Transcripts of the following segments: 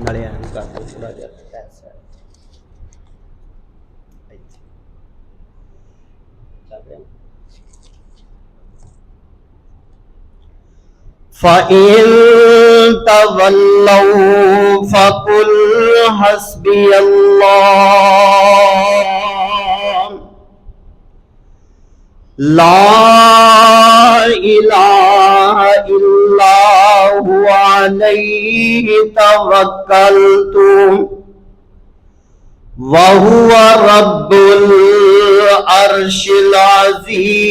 نالے این کر دو تھوڑا جہا ایسا فَإِن تَوَلَّوْا فَقُلْ حَسْبِيَ اللَّهُ لَا إِلَٰهَ إِلَّا هُوَ عَلَيْهِ تَوَكَّلْتُ وَهُوَ رَبُّ الْعَرْشِ الْعَظِيمِ۔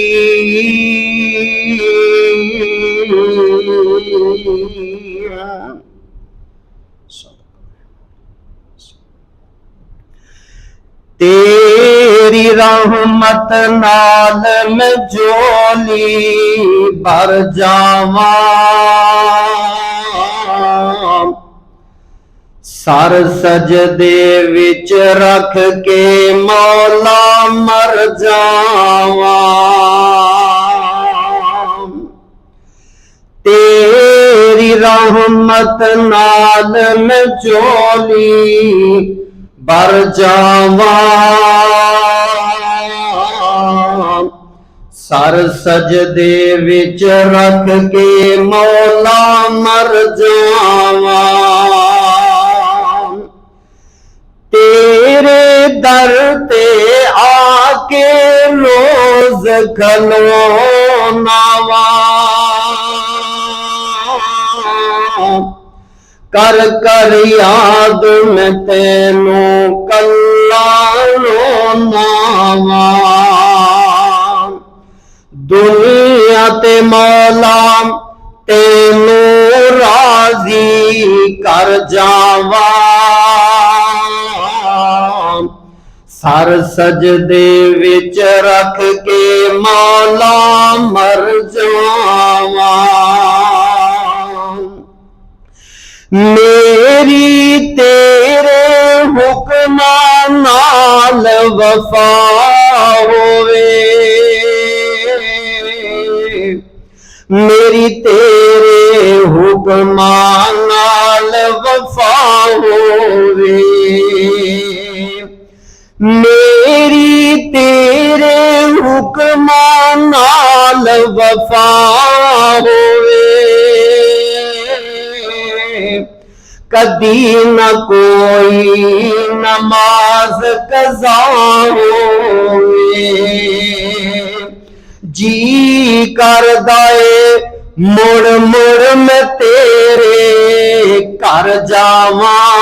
تیری رحمت نال میں جھولی بھر جاواں، سر سجدے وچ رکھ کے مولا مر جاواں، تیری رحمت نال میں جھولی بھر جاواں، سر سجدے وچ رکھ کے مولا مر جاواں، تیرے در تے آ کے روز کھلونا وا، کر کر یاد میں تینوں کلا رونا وا، دنیا تے مولا تینوں راضی کر جاواں، سر سجدے وچ رکھ کے مولا مر جاواں، میری تیرے حکم نال وفا ہووے، میری تیرے حکم نال وفا ہووے، میری تیرے حکم نال وفا ہووے، کدی نہ کوئی نماز قضا ہووے، جی کردا اے مڑ مڑ میں تیرے کر جاواں،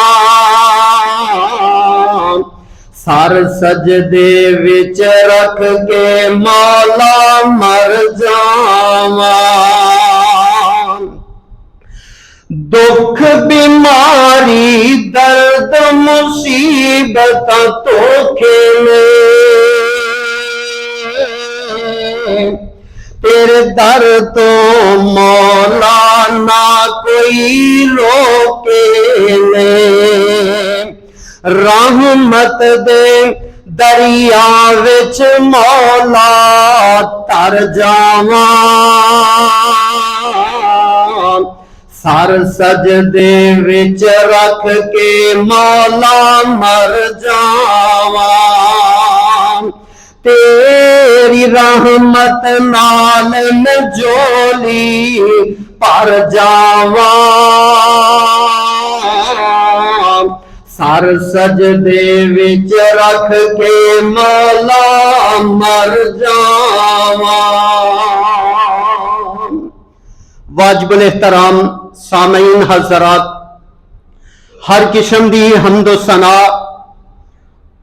سر سجدے وچ رکھ کے مولا مر جاواں، دکھ بیماری درد مصیبت دھوکے میں تیرے در تو مولا نہ کوئی روکے لے، رحمت دے دریا وچ مولا تر جاواں، سر سجدے وچ رکھ کے مولا مر جاواں، تیری رحمت نال میں جھولی بھر جاواں، سر سجدے وچ رکھ کے مولا مر جاواں۔ واجب الاحترام سامعین حضرات، ہر قسم دی حمد و ثنا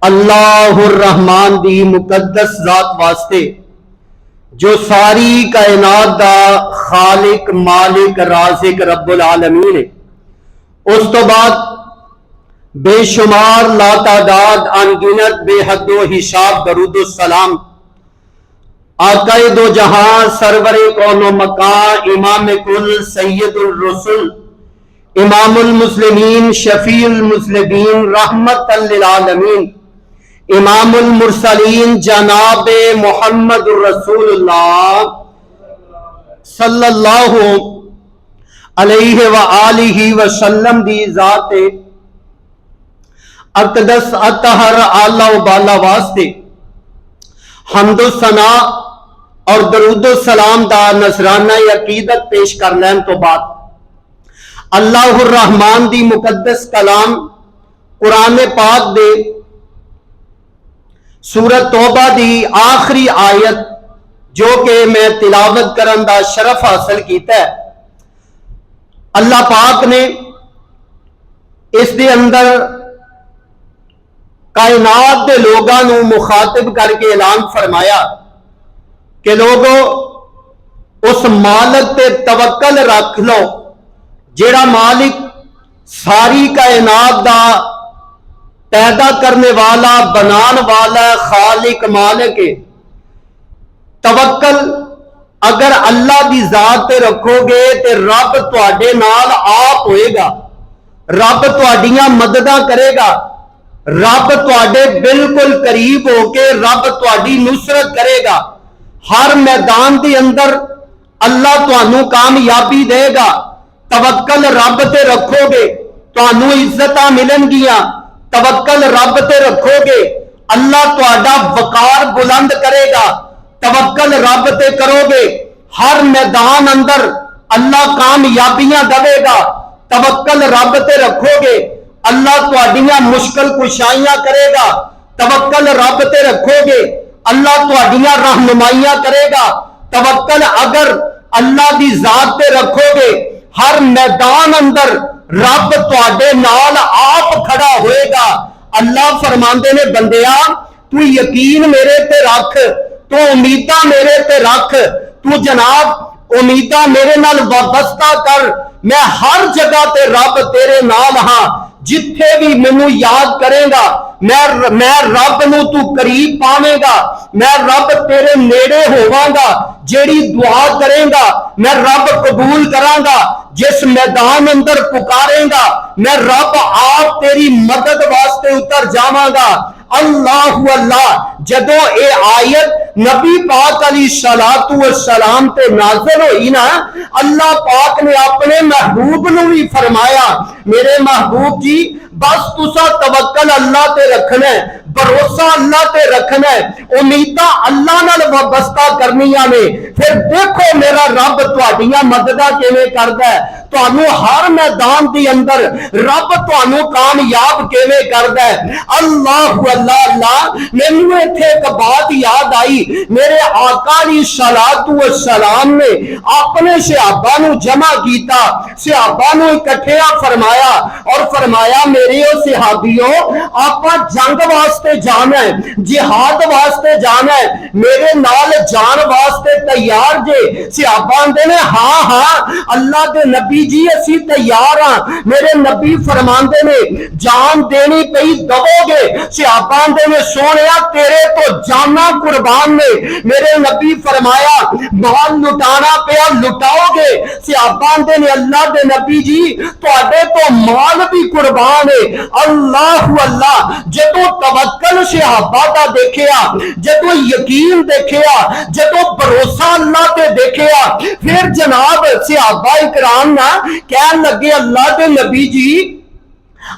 اللہ الرحمن دی مقدس ذات واسطے جو ساری کائنات دا خالق مالک رازق رب العالمین ہے، اس تو بعد بے شمار لا تعداد انگنت بے حد و حساب درود و سلام آقا دو جہاں سرور کون و مکان امام کل سید الرسل امام المسلمین شفیع المذنبین رحمت للعالمین امام المرسلین جناب محمد الرسول اللہ صلی اللہ علیہ وآلہ وسلم دی ذات اقدس اطہر اعلی و بالا واسطے حمد و ثنا اور درود و سلام دا نذرانہ عقیدت پیش کر لین تو بعد اللہ الرحمن دی مقدس کلام قرآن پاک دے سورۃ توبہ دی آخری آیت جو کہ میں تلاوت کرن دا شرف حاصل کیتا ہے، اللہ پاک نے اس دے اندر کائنات دے لوگاں نو مخاطب کر کے اعلان فرمایا کہ لوگو اس مالک تے توکل رکھ لو جیڑا مالک ساری کائنات دا پیدا کرنے والا، بنان والا، خالق مالک ہے۔ توکل اگر اللہ دی ذات تے رکھو گے تے رب تواڈے نال آپ ہوئے گا، رب تواڈیاں مدداں کرے گا، رب تواڈے بالکل قریب ہو کے رب تواڈی نصرت کرے گا، ہر میدان دے اندر اللہ تانوں کامیابی دے گا۔ توکل رب تے رکھو گے تانوں عزتاں ملن گیاں، توکل رب تے رکھو گے اللہ تہاڈا وقار بلند کرے گا، توکل رب تے کرو گے ہر میدان اندر اللہ کامیابیاں دے گا، توکل رب تے رکھو گے اللہ تہاڈیاں مشکل کشائیاں کرے گا، توکل رب تے رکھو گے اللہ تہاڈیاں رہنمائیاں کرے گا، توکل اگر اللہ دی ذات تے رکھو گے ہر میدان اندر رب تواڈے نال آپ کھڑا ہوئے گا۔ اللہ فرماندے نے بندیا تو یقین میرے تے رکھ، تو امیداں میرے تے رکھ، تو جناب امیداں میرے نال وابستہ کر، میں ہر جگہ تے رب تیرے نال ہاں، جتھے بھی مینوں یاد کرے گا میں رب نو تو قریب پاویں گا، میں رب تیرے نیڑے ہوواں گا، جیڑی دعا کرے گا میں رب قبول کراں گا، جس میدان اندر پکارے گا میں رب آپ تیری مدد واسطے اتر جاواں گا۔ اللہ اللہ جدو اے آیت نبی پاک علیہ الصلوۃ والسلام تے نازل ہوئی نا، اللہ پاک نے اپنے محبوب نو بھی فرمایا میرے محبوب جی بس تسا توکل اللہ تے رکھنا ہے، بھروسہ اللہ تے رکھنا ہے، امیداں اللہ نال وابستہ کرنیاں نے، پھر دیکھو میرا رب تہاڈیاں مدداں کیویں کردا ہے، تانوں ہر میدان دی اندر رب تانوں کامیاب کیویں کردا ہے۔ اللہ اللہ اللہ مینوں ایتھے ایک بات یاد آئی، میرے آقا علیہ الصلوۃ والسلام نے اپنے صحابہ نو جمع کیتا، صحابہ نو اکٹھیا فرمایا اور فرمایا میرے صحابیوں آپا جنگ واسطے جانا ہے، جہاد واسطے جانا ہے، میرے نال جان واسطے تیار جے؟ صحابہ دے نے ہاں ہاں اللہ دے نبی جی اسی تیار ہاں۔ میرے نبی فرماندے نے جان دینی پئی دو گے؟ صحابہ دے نے سونیا تیرے تو جانا قربان نے۔ میرے نبی فرمایا مال لٹانا پیا لٹاؤ گے؟ صحابہ دے نے اللہ دے نبی جی تواڈے تو مال بھی قربان ہے۔ اللہ اللہ جدو توکل صحابہ دا دیکھیا، جدو یقین دیکھیا، جدو بھروسہ اللہ تے دیکھیا، پھر جناب صحابہ اکرام نا کہن لگے اللہ دے نبی جی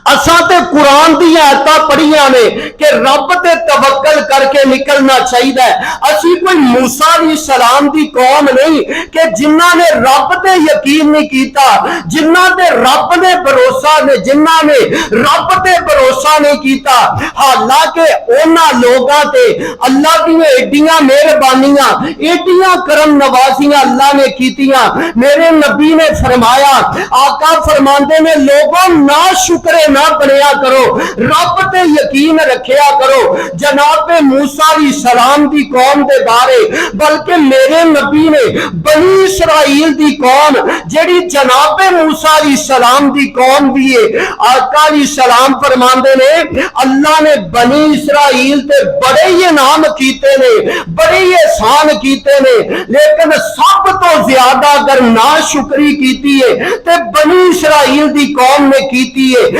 اساں تے قرآن دی آیتاں پڑھیاں نے کہ رب تے توکل کر کے نکلنا چاہیے، اسی کوئی موسیٰ علیہ السلام دی قوم نہیں کہ جنہاں نے رب تے یقین نہیں کیتا، جنہاں تے رب نے بھروسہ نے، جنہاں نے رب تے بھروسہ نہیں کیتا، حالانکہ انہاں لوگاں تے اللہ دی ایڈیاں مہربانیاں ایڈیاں کرم نوازیاں اللہ نے کیتیاں۔ میرے نبی نے فرمایا آقا فرماندے نے لوگوں نا شکر نہ بنیا کرو، رب تے یقین رکھیا کرو۔ جناب موسیٰ علیہ السلام دی قوم دے بارے بلکہ میرے نبی نے بنی اسرائیل دی قوم جڑی جناب موسیٰ علیہ السلام دی قوم بھی ہے، آقا علیہ السلام فرماندے نے اللہ نے بنی اسرائیل تے بڑے ہی انعام کیتے نے، بڑے ہی احسان کیتے نے، لیکن سب تو زیادہ اگر ناشکری کیتی ہے تے بنی اسرائیل دی قوم نے کیتی ہے۔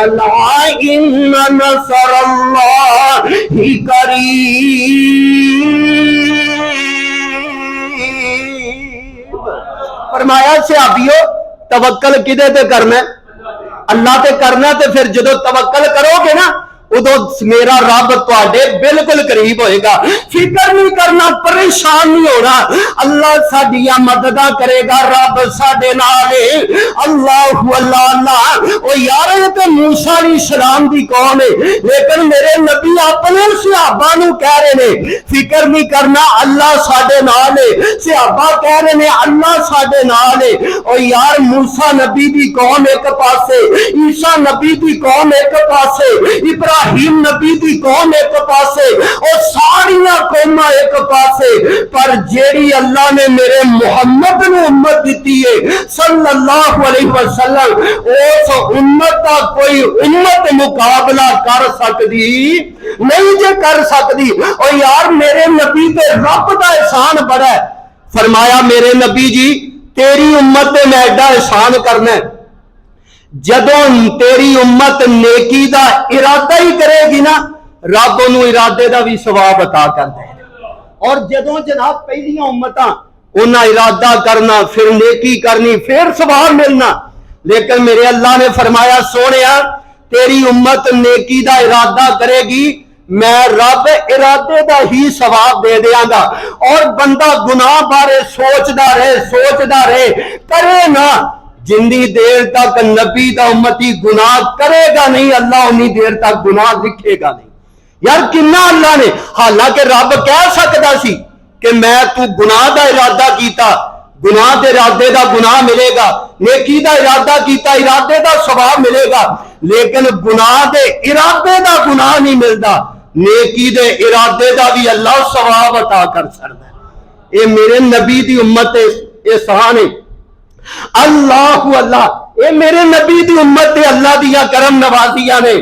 الا ان نصر اللہ قریب۔ فرمایا صحابیو توکل کدے تے کرنا ہے؟ اللہ تے کرنا، تے پھر جدو توکل کرو گے نا ادو میرا رب تواڈے بالکل قریب ہوئے گا۔ فکر نہیں کرنا، پریشان نہیں ہونا، اللہ ساڈیاں مدداں کرے گا، رب ساڈے نال ہے۔ اللہ اللہ اللہ۔ او یار یہ تے موسیٰ علیہ السلام دی قوم ہے، لیکن میرے نبی اپنے صحابہ نو کہہ رہے نے فکر نہیں کرنا، اللہ ساڈے نال ہے۔ صحابہ کہہ رہے نے اللہ ساڈے نال ہے۔ او یار موسیٰ نبی دی قوم ایک پاسے، عیسیٰ نبی دی قوم ایک پاسے، ابراہیم نبی دی قوم ایک پاسے، اور ساریاں قوماں ایک پاسے، پر جیڑی اللہ نے میرے محمد نے امت دیتی ہے صلی اللہ علیہ وسلم، اس امت کا کوئی امت مقابلہ کر سکتی نہیں جے کر سکتی۔ اور یار میرے نبی تے رب دا احسان بڑا ہے۔ فرمایا میرے نبی جی تیری امت تے میں ایڈا احسان کرنا ہے، جدوں تیری امت نیکی دا ارادہ ہی کرے گی نا رب انہوں ارادے دا بھی ثواب عطا کر دے، اور جدوں جناب پہلیاں امتاں انہاں ارادہ کرنا پھر نیکی کرنی پھر ثواب ملنا، لیکن میرے اللہ نے فرمایا سونیا تیری امت نیکی دا ارادہ کرے گی میں رب ارادے دا ہی ثواب دے دیاں گا، اور بندہ گناہ بارے سوچدا رہے کرے نہ، جنی دیر تک نبی دا امتی گناہ کرے گا نہیں اللہ انی دیر تک گناہ لکھے گا نہیں۔ یار کنا اللہ نے، حالانکہ رب کہہ سکتا سی کہ میں تو گناہ دا ارادہ کیتا گناہ دے ارادے دا گناہ ملے گا، نیکی دا ارادہ کیتا ارادے دا ثواب ملے گا، لیکن گناہ دے ارادے دا گناہ نہیں ملتا، نیکی دے ارادے دا بھی اللہ ثواب عطا کر سکتا ہے۔ اے میرے نبی دی امت احسان ہے۔ اللہ اللہ، اے میرے نبی دی امت تے اللہ دیا کرم نوازیاں نے،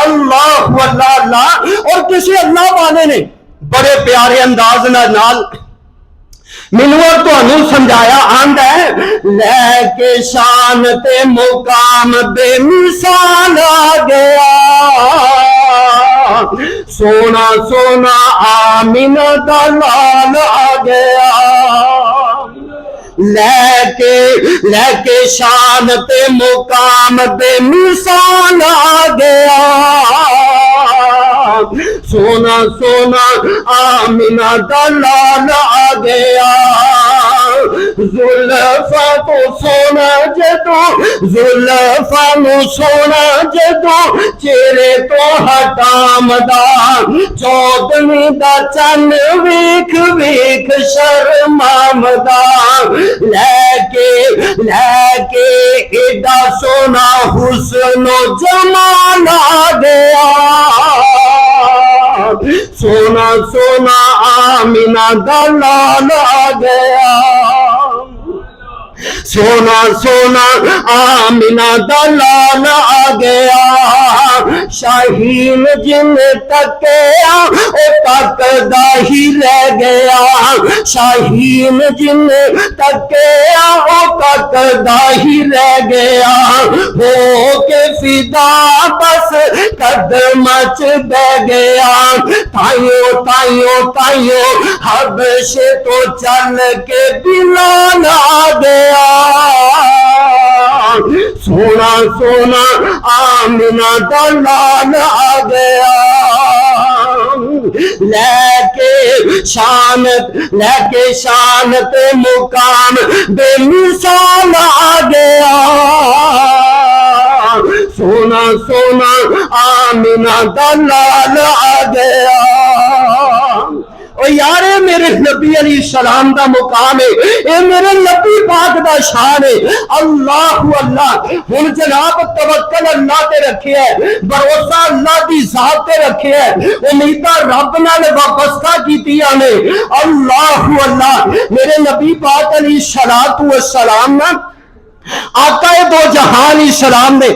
اللہ اللہ اللہ۔ اور کسی اللہ والے نے بڑے پیارے انداز نال مینوں اور تانوں سمجھایا آندا ہے، لے کے شان تے مقام بے مثال آ گیا، سونا سونا آمینہ دا لال آ گیا، لے کے شان تے مقام بے مثال آ گیا، سونا سونا آمینہ دا لال آ گیا، زلفا تو سونا جدو زلفا نو سونا جدو چہرے تو ہٹام دا، چودنی دا چن ویکھ ویکھ شرمام دا، لے کے ایڈا سونا حسن و جمال آ گیا، سونا سونا آمینہ دا لال آ گیا، سونا سونا آمینہ دا لال آ گیا، شاہین جن تکیا او تکدا ہی رہ گیا، شاہین جن تکیا او تکدا ہی رہ گیا، ہو کے فدا بس قدم چ بہ گیا، تائیوں تائیوں تائیوں حبشے تو چل کے بلال آ گیا، سونا سونا آمینہ دا لال آ گیا، لے کے شان تے مقام بے مثال آ گیا، سونا سونا آمینہ دا لال آ گیا۔ او یارے میرے نبی علیہ السلام دا مقام ہے، اے میرے نبی پاک دا شان ہے، اللہ اللہ۔ ہن جناب توکل اللہ تے رکھے ہے، بھروسہ اللہ دی ذات تے رکھے ہے، امیداں رب نال وابستہ کیتیاں نے، اللہ اللہ۔ میرے نبی پاک علیہ السلام نا آقا دو جہان علیہ السلام نے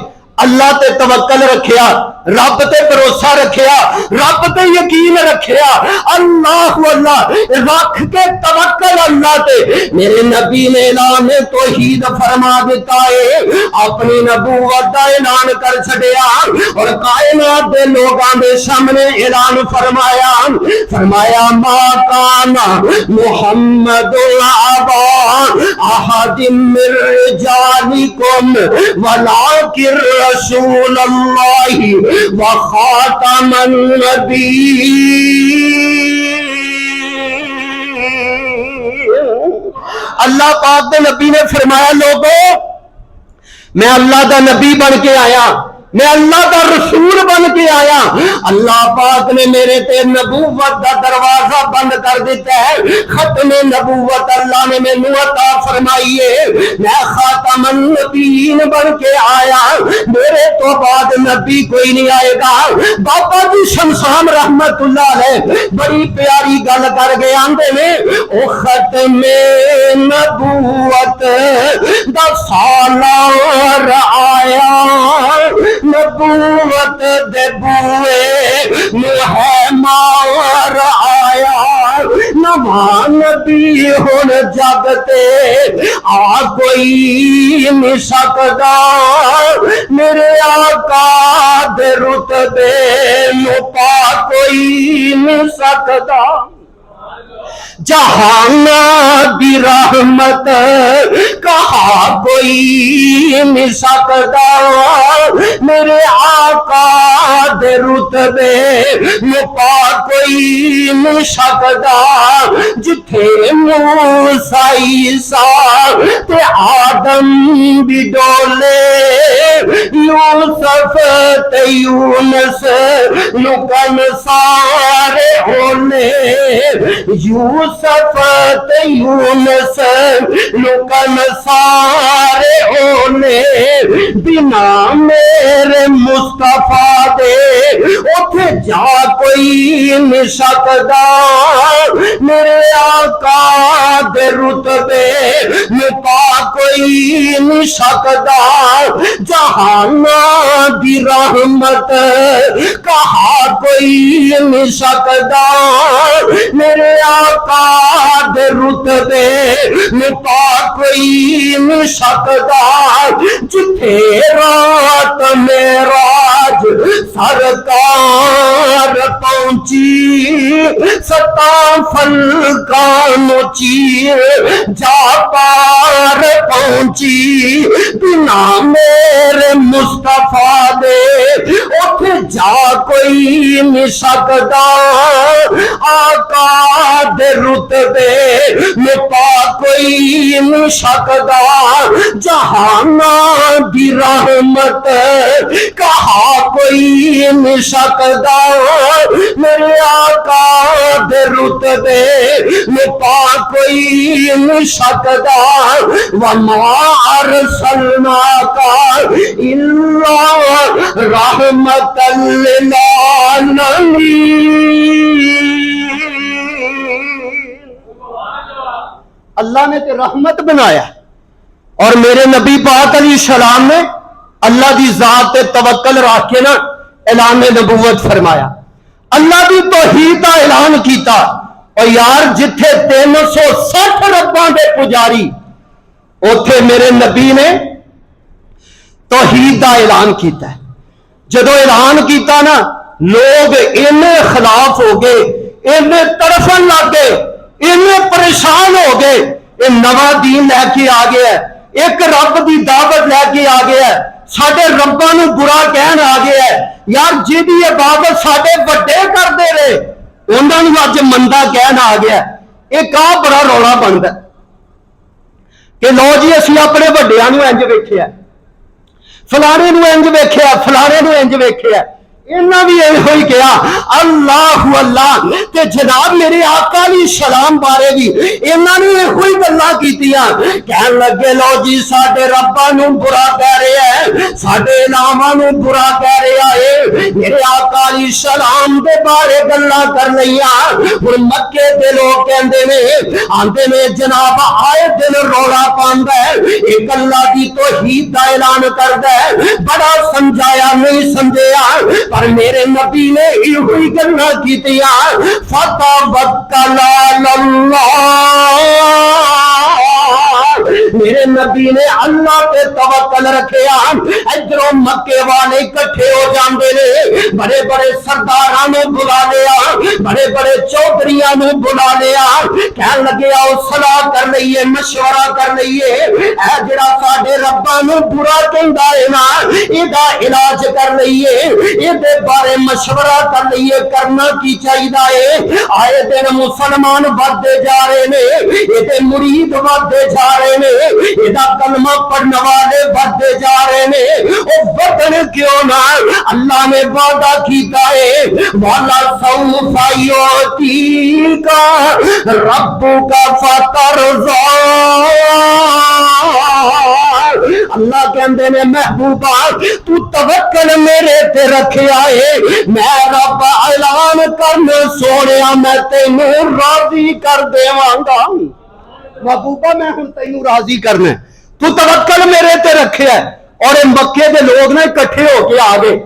اللہ تے توکل رکھیا, رب تے بھروسہ رکھیا, رب تے یقین رکھیا, اللہ اللہ رکھ کے توکل اللہ تے, میرے نبی نے اعلان توحید فرما دیتا ہے, اپنی نبوت دا اعلان کر چھڑیا اور کائنات دے لوگاں دے سامنے اعلان فرمایا, فرمایا ما کانا محمد ابا احد من رجالکم ولکن رسول اللہ وخاتم النبی. اللہ پاک دے نبی نے فرمایا لوگو میں اللہ دا نبی بن کے آیا, میں اللہ دا رسول بن کے آیا. اللہ پاک نے میرے تے نبوت دا دروازہ بند کر دیتا ہے, ختم نبوت اللہ نے مینوں عطا فرمائی ہے, میں خاتم النبیین بن کے آیا, میرے تو بعد نبی کوئی نہیں آئے گا. بابا جی شمشام رحمت اللہ علیہ بڑی پیاری گل کر گئے, آندے نے او ختم نبوت دا سالار آیا, نبوت دے بوئے موہ مار آیا, نواں نبی ہن جگ تے آ کوئی نہیں سکدا, میرے آقا دے رتبے نو پا کوئی نہیں سکدا. جہان دی رحمت کہا کوئی نہیں سکدا, میرے آقا دے رتبے پا کوئی نہیں سکدا. جتھے موسیٰ عیسیٰ تے آدم بھی ڈولے, یوسف تے یونس لکن سارے ہونے, یوسف تے یونس لکن سارے ہونے, بنا میرے مصطفیٰ دے اٹھے جا کوئی نہیں سکدا, میرے آقا دے رتبے میں پا کوئی نہیں سکدا. جہان دی رحمت کہا کوئی نہیں سکدا, میرے آقا دے رتبے میں پا کوئی نہیں سکدا. جتھے رات معراج سرکار پہنچی, ستا فلکان چیر جا پار پہنچی, بنا میرے مصطفیٰ دے اٹھ جا کوئی نہیں سکدا. آقا دے رتبے میں پا کوئی نہیں سکدا. جہان دی رحمت کہا کوئی نہیں سکدا, میرے آقا دے رتبے میں پا کوئی نہیں سکدا. وما ارسلناک الا رحمت للعالمین. اللہ نے تے رحمت بنایا, اور میرے نبی پاک علیہ السلام نے اللہ دی ذات تے توکل رکھ کے نا اعلان نبوت فرمایا, اللہ دی توحید دا اعلان کیتا. اور یار جتھے 360 رباں دے پجاری, اوتھے میرے نبی نے توحید دا اعلان کیتا ہے. جدو اعلان کیتا نا لوگ اینے خلاف ہو گئے, اینے تڑفن لگ گئے, اینے پریشان ہو گئے. یہ نواں دین لے کے آ گیا ہے, ایک رب دی دعوت لے کے آ گیا ہے, ساڈے رباں نو برا کہن آ گیا ہے. یار جیدی عبادت ساڈے وڈے کردے رہے انہاں نو اج مندا کہن آ گیا. ایک آ بڑا رولا بندا کہ لو جی اسی اپنے وڈیاں نو انج ویکھیا, فلانے نو انج ویکھیا, فلانے نو انج ویکھیا. انہاں بھی یہ کیا اللہ اللہ تے جناب میرے آقا علیہ السلام بارے بھی انہاں نے یہ گلاں کیتیاں کہن لگے لو جی ساڈے رباں نوں برا کہہ رہے ہیں ساڈے اماماں نوں برا کہہ رہا ہے میرے آقا علیہ السلام دے بارے گلاں کر لئیاں ہن مکے دے لوگ کہندے نے آندے نے جناب آئے دن رولا پاندا ہے ایک اللہ دی توحید دا اعلان کردا ہے بڑا سمجھایا نہیں سمجھیا پر میرے نبی نے ہوئی گلاں کیتیاں فتوکل علی اللہ میرے نبی نے اللہ پہ توکل رکھیا ادھروں مکے والے اکٹھے ہو جاندے نے بڑے بڑے سرداراں نوں بلا لیا بڑے بڑے چودھریاں نوں بلا لیا کہن لگے آؤ صلاح کر لئیے مشورہ کر لئیے اے جڑا ساڈے رباں نوں برا کہندا ہے نا ایدا علاج کر لئیے ایدے بارے مشورہ کر لئیے کرنا کی چاہیے آئے دن مسلمان بڑھتے جا رہے نے ایدے مرید بڑھتے جا رہے نے ایدہ کلمہ پڑھنے والے بڑھتے جا رہے نے او بدن کیوں نہ اللہ نے وعدہ کیتا ہے والا سوف یعطیکا ربک فترضی اللہ کہندے نے محبوبہ تو توکل میرے تے رکھیا ہے میں رب اعلان کرنے سونیا میں تینوں راضی کر دیواں گا محبوبہ میں ہن تینوں راضی کرنا تو توکل میرے تے رکھیا ہے اور مکے دے لوگ نے اکٹھے ہو کے آ گئے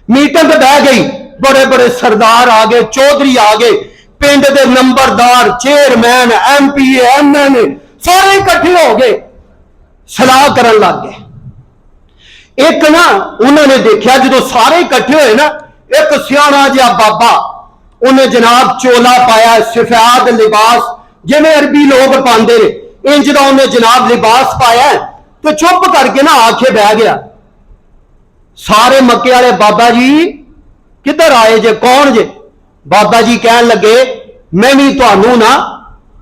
میٹنگ بہ گئی بڑے بڑے سردار آ گئے چودھری آ گئے پنڈ دے نمبردار chairman M P M N A سارے اکٹھے ہو گئے صلاح کرن لگ گئے ایک نا انہوں نے دیکھا جدو سارے اکٹھے ہوئے نا ایک سیاںا جہا بابا انہیں جناب چولا پایا سفید لباس جی عربی لوگ پاندے نے انج دا انہیں جناب لباس پایا تو چپ کر کے نا آ کے بہ گیا سارے مکے والے بابا جی کدھر آئے جے کون جے بابا جی کہن لگے میں بھی تانوں نا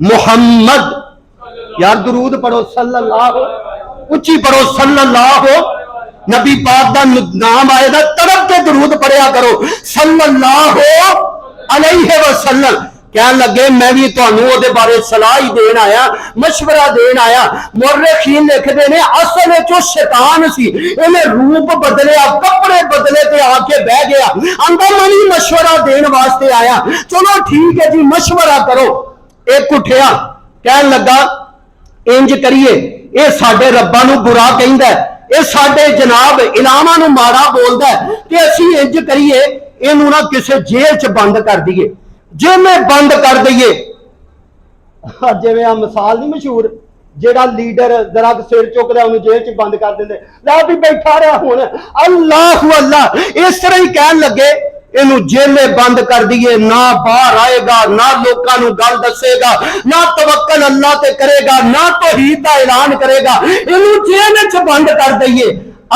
محمد یار درود پڑھو صلی اللہ اچھی پڑھو صلی اللہ نبی پاک دا نام آئے دا طرف کے درود پڑھیا کرو صلی اللہ علیہ وسلم کہن لگے میں بھی تانوں او دے بارے صلاح دین آیا مشورہ دین آیا مورخین لکھدے نے اصل وچ شیطان سی انہیں روپ بدلیا کپڑے بدلے تے آ کے بہ گیا آندا منی مشورہ دین واسطے آیا چلو ٹھیک ہے جی مشورہ کرو ایک اٹھیا کہن لگا انج کریے اے ساڈے رباں نوں برا کہندا ہے اے ساڈے جناب الہاں نوں ماڑا بولدا ہے کہ اسی انج کریے اینوں نہ کسے جیل چ بند کر دیے جے میں بند کر دئیے جویں مثال نہیں مشہور جیڑا لیڈر ذرا سر چکدا انہوں جیل چ بند کر دیندے لا بھی بیٹھا رہا ہن اللہ اللہ اس طرح ہی کہن لگے اینو جیلے بند کر دیے نہ باہر آئے گا نہ لوکاں نوں گل دسے گا نہ توکل اللہ تے کرے گا نہ توحید دا اعلان کرے گا اینو جیل وچ بند کر دئیے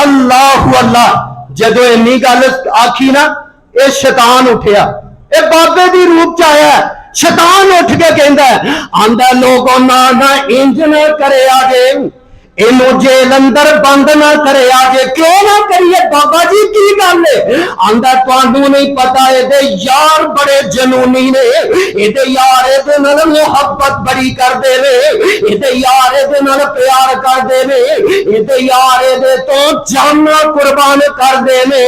اللہ اللہ جدو اینی گل آکھی نا اے شیطان اٹھیا اے بابے دی روپ چ آیا شیطان اٹھ کے کہندا ہے آندا لوگوں نہ انج نہ کرے آجے اینو جیل اندر بند نہ کرے آجے کیوں نہ کریے بابا جی کی گل ہے آندا تانوں نہیں پتا اے دے یار بڑے جنونی نے اے دے یار اے دے نال محبت بڑی کر دے وے اے دے یار اے دے نال پیار کر دے وے اے دے یار اے دے تو جاناں قربان کر دے نے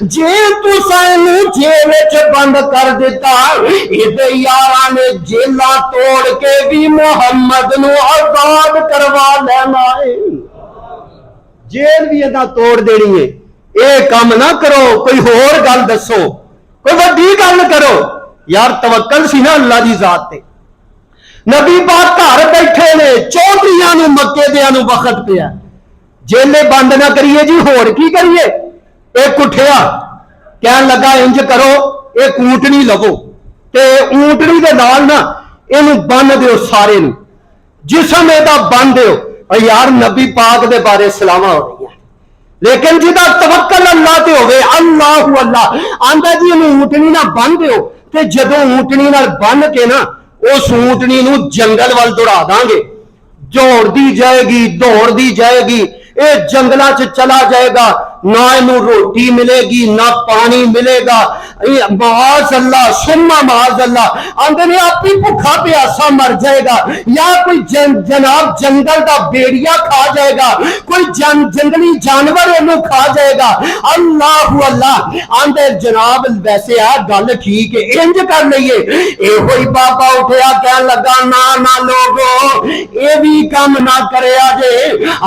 جے تساں اینو جیل وچ بند کر دتا اے دے یاراں نے جیلاں توڑ کے بھی محمد نو آزاد کروا لینا ہے جیل بھی ادا توڑ دینی ہے اے کام نہ کرو کوئی ہور گل دسو کوئی وڈی گل کرو یار توکل سی نا اللہ دی ذات تے نبی پاک گھر بیٹھے نے چودھریاں نوں مکے دیاں نوں وقت پیا جیلے بند نہ کریے جی ہور کی کریے ایک اٹھیا کہن لگا انج کرو ایک اونٹنی لو تے اونٹنی دے نال نا اینوں بن دیو سارے نوں جسم ایدا بن دیو یار نبی پاک دے بارے سلامہ ہو رہی ہے لیکن جدا توکل اللہ تے ہوئے اللہ اللہ آندہ جی انہوں اونٹنی نہ بن دیو تے جدو اونٹنی نہ بن کے نا اس اونٹنی نو جنگل وال دوڑا داں گے دوڑ دی جائے گی اے جنگلہ چ چلا جائے گا نہ انہوں روٹی ملے گی نہ پانی ملے گا. معاذ اللہ سما معاذ اللہ آندے نے آپ ہی بھوکا پیاسا مر جائے گا یا کوئی جناب جنگل دا بیڑیا کھا جائے گا, کوئی جنگلی جانور انہوں کھا جائے گا. اللہ اللہ آندے جناب ویسے آ گل ٹھیک ہے انج کر لئیے. اے ہوئی بابا اٹھیا کہن لگا نہ لوگو اے بھی کام نہ کرے آجے.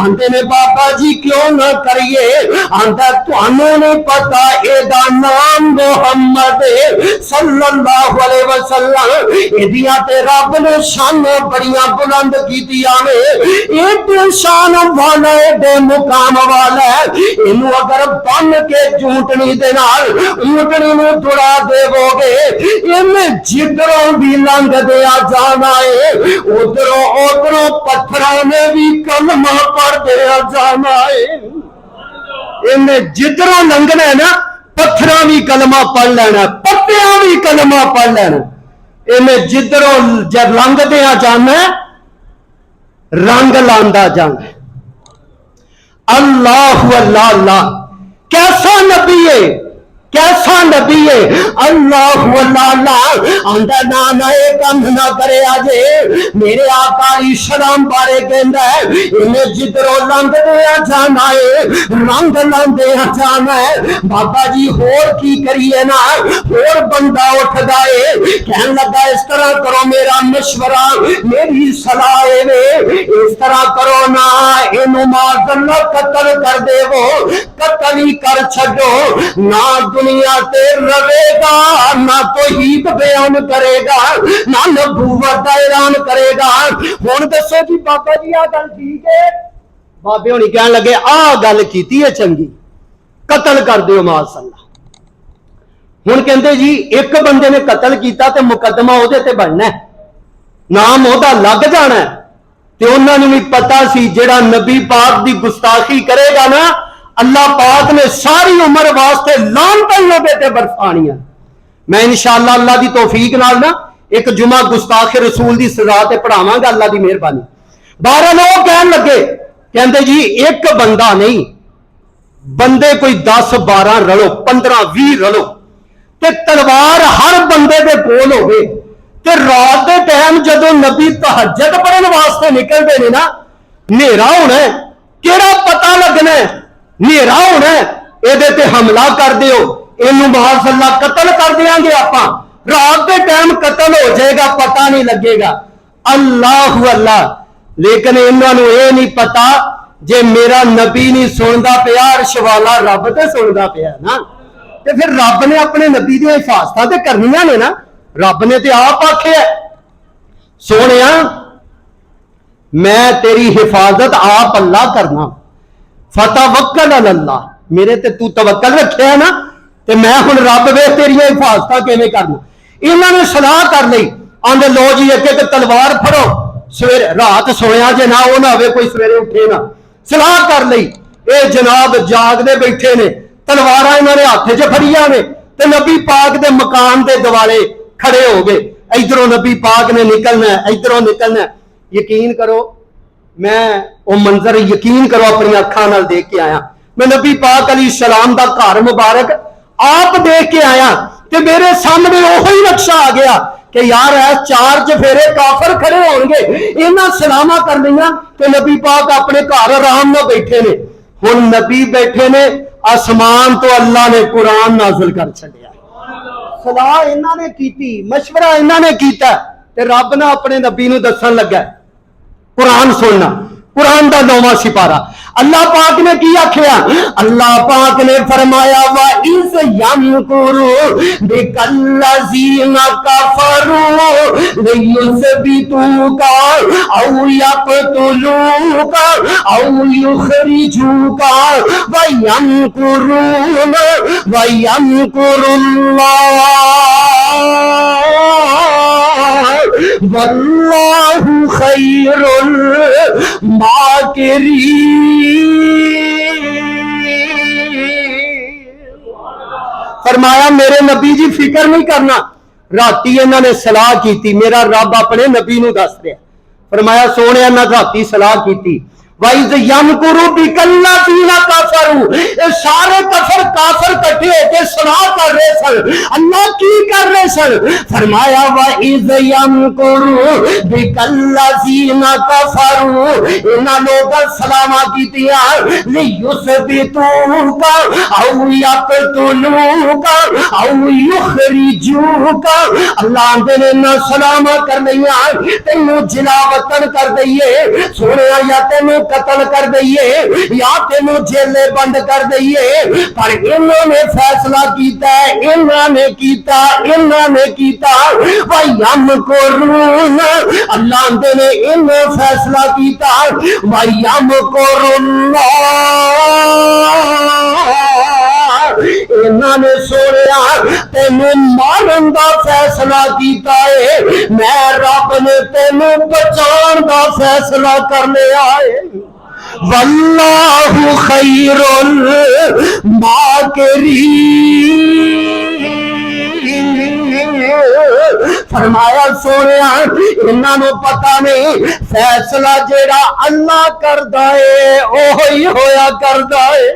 آندے نے بابا جی کیوں نہ کریے؟ آندہ تو انہوں نے پتا اے دا نام محمد صلی اللہ علیہ وسلم ایدیاں تے رب نے شان بڑیاں بلند کی دیا میں ایڈے شان والا ایڈے مقام والا ہے. انہوں اگر بن کے جھوٹنی دے نال اونٹنی میں دڑا دے وہ گے انہیں جدروں بھی لنگ دیا جانا ہے, ادھروں پتھروں میں بھی کلمہ پڑھ دیا جانا ہے. انہیں جدروں لنگنا ہے نا پتھراں بھی کلمہ پڑھ لینا, پتیاں بھی کلمہ پڑھ لینا. انہیں جدروں جب لنگ دیا جانا رنگ لاندا جانا. اللہ اللہ اللہ کیسا نبی ہے, کیسا نبی ہے. اللہ اللہ اللہ آندہ نانا ایک کام نہ کرے آجے. میرے آقا اسلام بارے کہندہ ہے انہیں جدروں لنگ دیا جانا ہے رنگ لنگ دیا جانا ہے. بابا جی ہور کی کریے نا ہور بندہ اٹھ گئے کہن لگا اس طرح کرو میرا مشورہ میری صلاح ہے اس طرح کرو نا انہوں معاذ اللہ قتل کر دے وہ قتل ہی کر چھڑو نہ دنیا تے روے گا نہ توحید بیان کرے گا نہ نبوت اعلان کرے گا. ہن دسو جی بابا جی آ گل ٹھیک ہے؟ بابے ہونی کہن لگے آ گل کیتی ہے چنگی قتل کر دیو معاذ اللہ. ہن کہندے جی ایک بندے نے قتل کیتا تے مقدمہ اودے تے بننا ہے نام اودا لگ جانا ہے. تے انہاں نوں بھی پتہ سی جڑا نبی پاک دی گستاخی کرے گا نا اللہ پاک نے ساری عمر واسطے لعنتاں لوگے تے برسانیاں. میں انشاءاللہ اللہ دی توفیق نال نا ایک جمعہ گستاخ رسول دی سزا تے پڑھاواں گا اللہ دی مہربانی. 12 لوگ کہن لگے کہندے جی ایک بندہ نہیں بندے کوئی 10 12 رلو 15 20 رلو تے تلوار ہر بندے دے کول ہوے تے رات دے ٹائم جدوں نبی تہجد پڑھن واسطے نکلدے نے نا نیرا ہونا ہے کیڑا پتہ لگنا ہے نیرا ہونا ہے اے تے حملہ کر دیو اینوں معاذ اللہ قتل کر دیاں گے آپاں رات دے ٹائم قتل ہو جائے گا پتہ نہیں لگے گا. اللہ اللہ لیکن انہاں نوں اے نہیں پتا جے میرا نبی نہیں سندا پیا عرش والا رب تے سندا پیا نا تے پھر رب نے اپنے نبی دی حفاظتاں تے کرنیاں نے نا. رب نے تے آپ آکھیا سونیا میں تیری حفاظت آپ اللہ کرنا فتوکل علی اللہ میرے تے تو توکل رکھیا ہے نا تے میں ہن رب وے تیری حفاظتاں کیویں کرنا. انہاں نے صلاح کر لئی آندے لو جی ایک ایک تلوار پھڑو سویرے رات سویا جے نہ وہ نہ ہوئے کوئی سویرے اٹھے نہ. صلاح کر لئی اے جناب جاگ دے بیٹھے نے تلواراں انہاں نے ہاتھ وچ پھڑیاں نے تے نبی پاک دے مکان دے دوالے کھڑے ہو گئے. ادھروں نبی پاک نے نکلنا ہے ادھروں نکلنا ہے. یقین کرو میں وہ منظر یقین کرو اپنی اکھاں نال دیکھ کے آیا. میں نبی پاک علیہ السلام دا گھر مبارک آپ دیکھ کے آیا تے میرے سامنے وہی نقشہ آ گیا کہ یار ہے 4 چفیرے کافر کھڑے ہون گے انہاں سلامہ کر لیا کہ نبی پاک اپنے گھر آرام نہ بیٹھے نے. ہن نبی بیٹھے نے آسمان تو اللہ نے قرآن نازل کر چھڈیا. صلاح انہاں نے کیتی مشورہ انہاں نے کیتا تے رب نے اپنے نبی نو دسن لگا قرآن سننا. قرآن دا 9واں سپارہ اللہ پاک نے کی آکھیا اللہ پاک نے فرمایا وَإِذْ يَمْكُرُ بِكَ الَّذِينَ كَفَرُوا لِيُثْبِتُوكَ أَوْ يَقْتُلُوكَ أَوْ يُخْرِجُوكَ وَيَمْكُرُونَ وَيَمْكُرُ اللَّهُ وَاللَّهُ خَيْرُ الْمَاكِرِينَ. فرمایا میرے نبی جی فکر نہیں کرنا. راتی انہوں نے صلاح کیتی میرا رب اپنے نبی نو دس دیا. فرمایا سونے انہاں راتی صلاح کیتی وَإِذْ يَمْكُرُ بِكَ الَّذِينَ كَفَرُوا، یہ سارے کافر کٹھے ہو کے صلاح کر رہے سن. اللہ کی کر رہے سن؟ فرمایا وَإِذْ يَمْكُرُ بِكَ الَّذِينَ كَفَرُوا، انہاں لوگاں سلامہ کیتیاں لِيُثْبِتُوكَ أَوْ يَقْتُلُوكَ أَوْ يُخْرِجُوكَ. اللہ دے نہ سلامہ کر دیا تینوں جلا وطن کر دئیے سونے، یا تینوں قتل کر دئیے یا تینوں جیلے بند کر دئیے. پر انہوں نے فیصلہ کیتا ہے، انہوں نے کیتا وَيَمْكُرُونَ، اللہ نے انہوں فیصلہ کیتا وَيَمْكُرُ اللَّهُ، انہوں نے سوڑیا تینوں مارن دا فیصلہ کیتا ہے، میں رب نے تینوں بچان دا فیصلہ کرنے آئے. واللہ خیر الماکرین. فرمایا سونے انہاں نو پتہ نہیں فیصلہ جیڑا اللہ کردا ہے اوہی ہویا کردا ہے.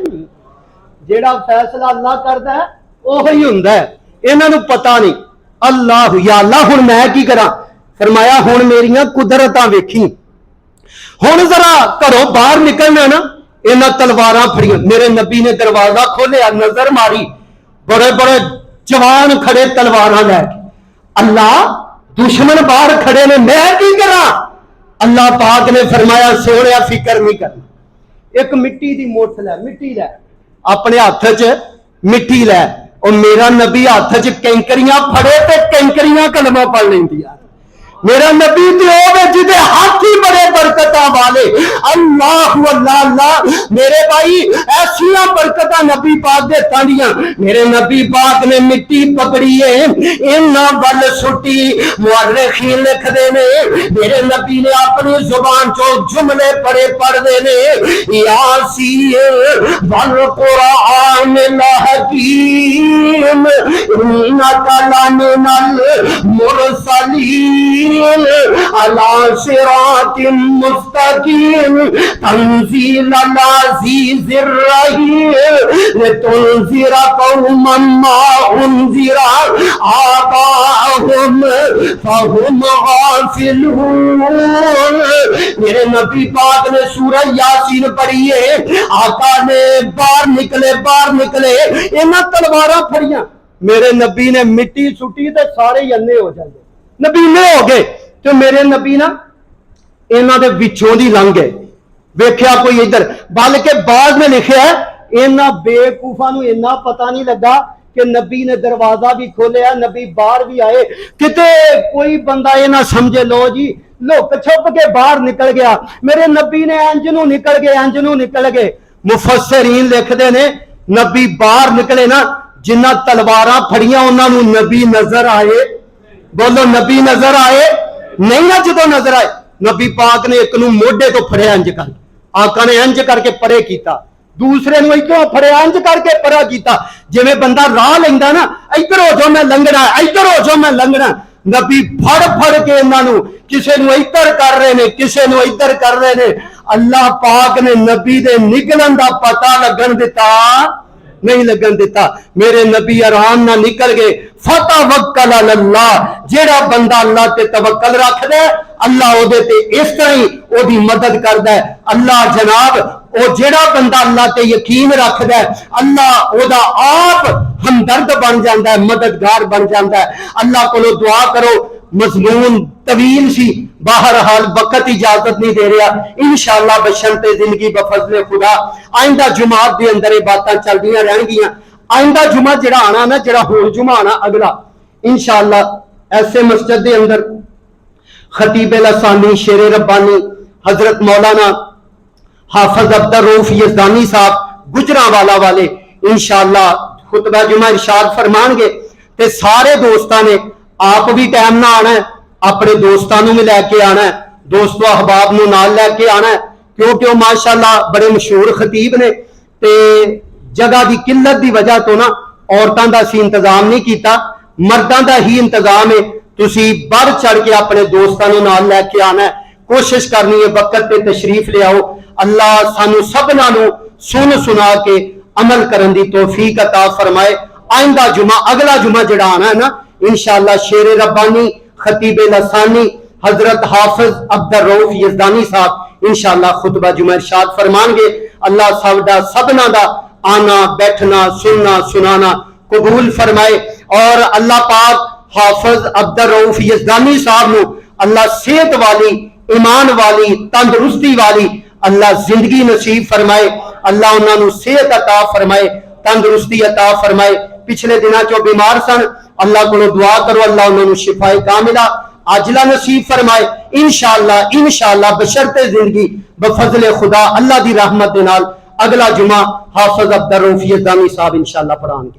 جیڑا فیصلہ اللہ کردا ہے اوہی ہوندا ہے. انہاں نو پتہ نہیں. اللہ یا اللہ ہن میں کی کراں؟ فرمایا ہن میریاں قدرتاں ویکھی. ہن ذرا گھروں باہر نکلنا نا، انہاں تلواراں پھڑیاں. میرے نبی نے دروازہ کھولیا، نظر ماری، بڑے بڑے جوان کھڑے تلواراں لے کے. اللہ دشمن باہر کھڑے نے، میں کی کراں؟ اللہ پاک نے فرمایا سونے فکر نہیں کرنا. ایک مٹی دی مٹھ لے، مٹی لے اپنے ہاتھ چ، مٹی لے. اور میرا نبی ہاتھ چ کینکریاں پھڑے تے کینکریاں کلمہ پڑھ لیندیاں. میرا نبی تے ہوے جدے ہاتھ ہی بڑے برکتاں والے. اللہ اللہ اللہ میرے بھائی ایسیاں برکتاں نبی پاک دے تانڈیاں. میرے نبی پاک نے مٹی پکڑی ہے انہاں ول سٹی. مورخین لکھدے نے میرے نبی نے اپنی زبان چوں جملے پڑھ دے نے یاسین والقرآن الحکیم انک لمن المرسلین علی صراط مستقیم تنزیل العزیز الرحیم لتنذر قوما ما انذر آباؤہم فہم غافلون. میرے نبی پاک نے سورہ یاسین پڑھی ہے. آقا نے باہر نکلے انہاں تلواراں پھڑیاں. میرے نبی نے مٹی سٹی تے سارے انے ہو جاندے. نبی نے ہو گئے تو میرے نبی نا انہاں دے وچوں دی لنگ گئے. ویکھیا کوئی ادھر، بلکہ بعد میں لکھیا ہے انہاں بےوقوفاں نوں اتنا پتہ نہیں لگا کہ نبی نے دروازہ بھی کھولیا، نبی باہر بھی آئے. کتے کوئی بندہ یہ نہ سمجھے لو جی لک چھپ کے باہر نکل گیا. میرے نبی نے انج نوں نکل گئے. مفسرین لکھدے نے نبی باہر نکلے نا، جنہ تلواراں پھڑیاں انہاں نوں نبی نظر آئے. بولو نبی نظر آئے نہیں نا؟ جدوں نظر آئے نبی پاک نے ایک نوں موڈے تو پھڑیا انج کر، آقا نے انج کر کے پرے کیتا. دوسرے نو ادھروں پھڑیا انج کر کے پرا کیتا. جویں بندہ راہ لیندا نا، ادھر ہو جاؤ میں لنگنا، ادھر ہو جاؤ میں لنگنا. نبی پھڑ کے انہاں نو کسے نو ادھر کر رہے نے، کسے نو ادھر کر رہے نے. اللہ پاک نے نبی دے نکلن دا پتہ لگن دیتا نہیں لگن دیتا. میرے نبی آرام نہ نکل گئے. فتوکل علی اللہ، جیڑا بندہ اللہ تے توکل رکھ دے اللہ او دے تے اس طرح ہی او دی مدد کردا ہے. اللہ جناب او جیڑا بندہ اللہ تے یقین رکھ دے اللہ او دا آپ ہمدرد بن جاندا ہے، مددگار بن جاندا ہے. اللہ کولو دعا کرو. مضمون طویل سی، بہرحال وقت اجازت نہیں دے رہا. انشاءاللہ بشنتے زندگی بفضل خدا آئندہ جمعات دے اندر یہ باتاں چلدیاں رہن گیاں. آئندہ جمعہ جڑا آنا نا، جڑا ہون جمعہ آنا اگلا انشاءاللہ ایسے مسجد دے اندر خطیب لسانی شیر ربانی حضرت مولانا حافظ عبدالرؤف یزدانی صاحب گجرانوالا والے انشاءاللہ خطبہ جمعہ ارشاد فرمان گے. تے سارے دوستاں نے آپ بھی ٹائم نہ آنا ہے، اپنے دوستاں نوں بھی لے کے آنا ہے، دوستو احباب نوں نال لے کے آنا ہے، کیونکہ وہ ماشاءاللہ بڑے مشہور خطیب نے. تے جگہ دی قلت دی وجہ تو نا عورتاں دا سی انتظام نہیں کیتا، مرداں دا ہی انتظام ہے. تسی بڑھ چڑھ کے اپنے دوستاں نوں نال لے کے آنا ہے. کوشش کرنی ہے وقت پہ تشریف لے آؤ. اللہ سانو سبنا نو سن سنا کے عمل کرن دی توفیق عطا فرمائے. آئندہ جمعہ اگلا جمعہ جڑا آنا ہے نا انشاءاللہ شیر ربانی خطیب لسانی حضرت حافظ عبدالرؤف یزدانی صاحب انشاءاللہ خطبہ جمعہ ارشاد فرمان گے. اللہ سبدا سبنا دا آنا بیٹھنا سننا سنانا قبول فرمائے اور اللہ پاک حافظ عبدالرؤف یزدانی صاحب نو اللہ صحت والی ایمان والی تندرستی والی اللہ زندگی نصیب فرمائے. اللہ انہاں نو صحت عطا فرمائے تندرستی عطا فرمائے. پچھلے دنوں جو بیمار سن اللہ کو دعا کرو اللہ انہوں نے شفا کاملہ عاجلہ نصیب فرمائے. انشاءاللہ بشرط زندگی بفضل خدا اللہ دی رحمت دے نال اگلا جمعہ حافظ عبدالرؤف یزدانی صاحب انشاءاللہ پڑھان گے.